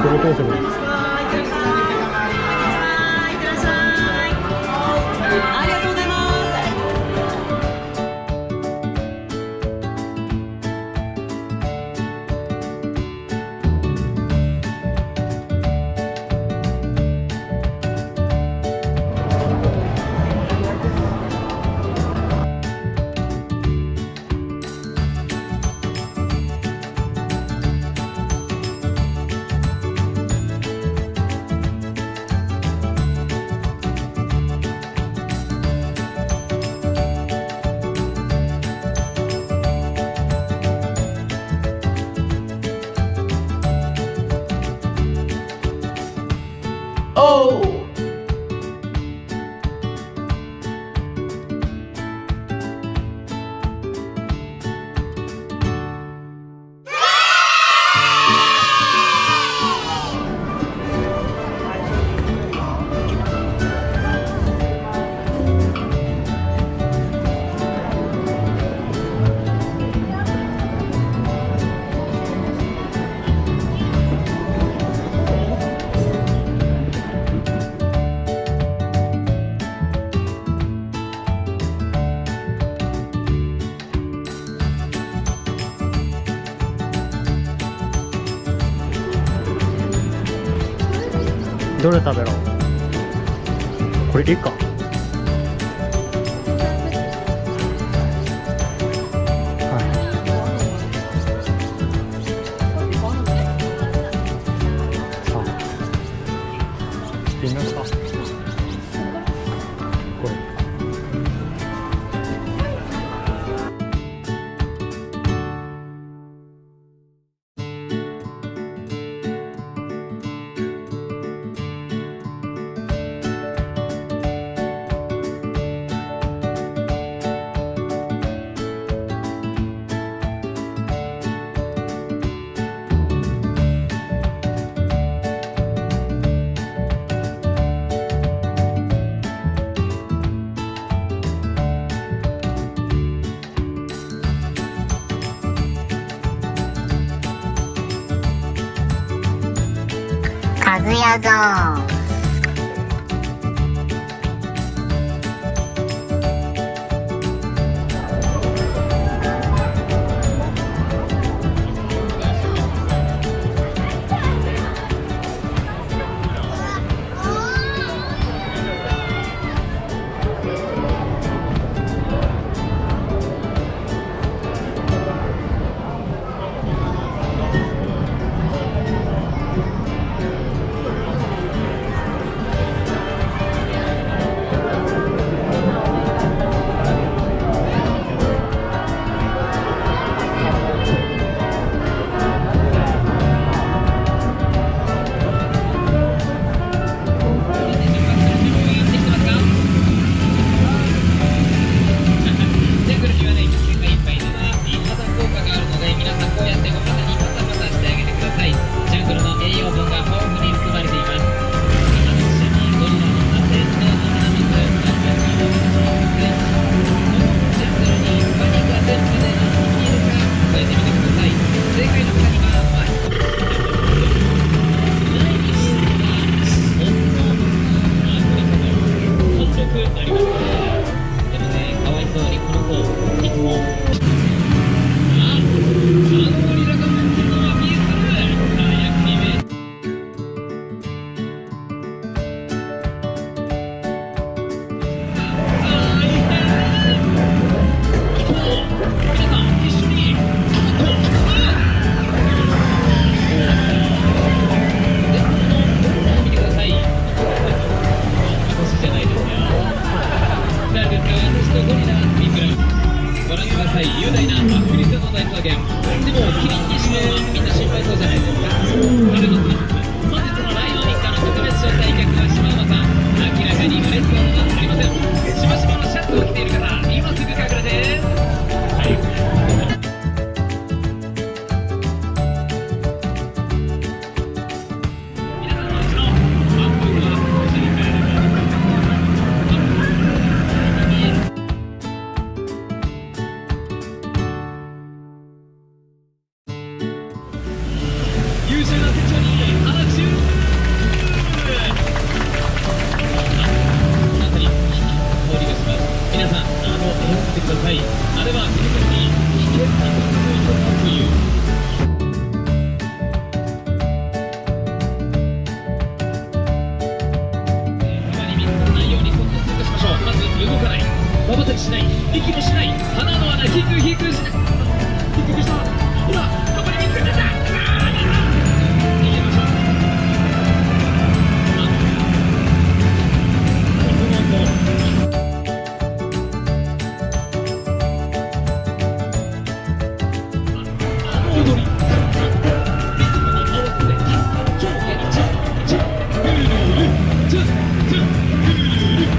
ここ通せばいい。どれ食べろう。これでいいか。行ってみますか。これ。かずやゾーン。い。あれは見るからに危険なことというまず動かない、まばたきしない、息もしない、鼻の穴ヒクヒクしない。ヒクヒクした。ほら、ここに見つかっちゃった。逃げましょう。あの踊り、リズムに合わせて上下にチッチッルールールチッチッルールール。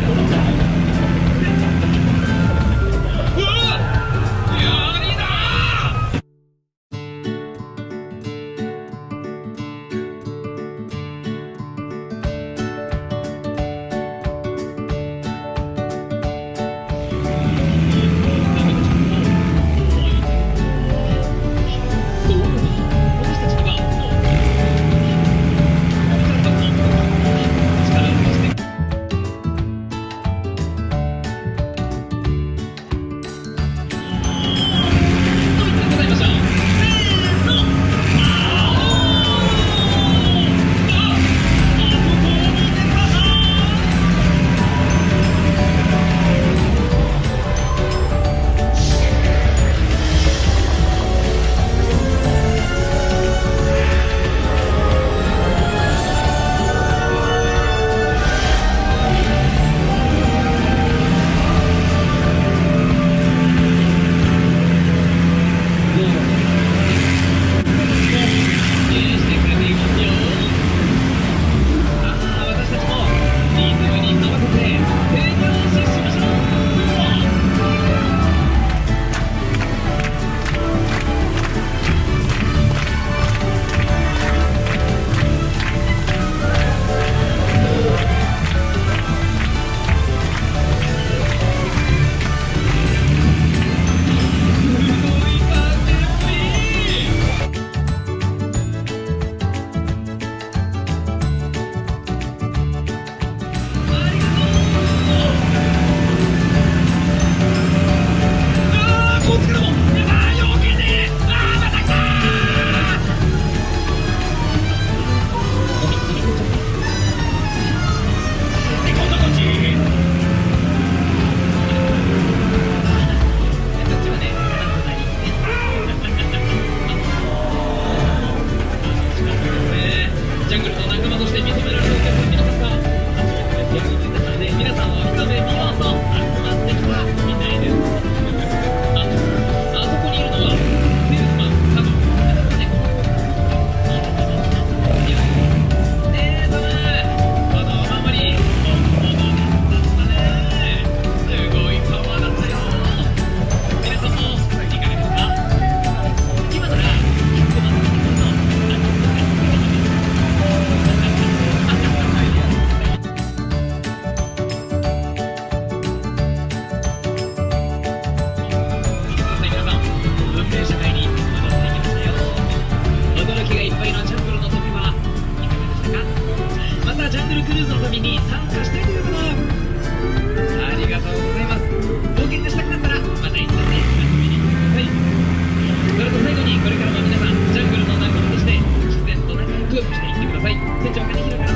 ジャングルの仲間として認められるお客さん皆さんが初めて手をついたので、皆さんを一目見ようと集まってきたみたいです。あそこにいるのはセールスマン、多分皆さんね、ねえトム、このお守り本物だったね。すごいパワーだったよ。皆さんもいかがですか？今なら100万ジャングルクルーズの旅に参加したいという方、ありがとうございます。冒険がしたくなったらまた一度ね、遊びに来てください。それと最後に、これからも皆さんジャングルの仲間として自然と仲良くしていってください。船長金広から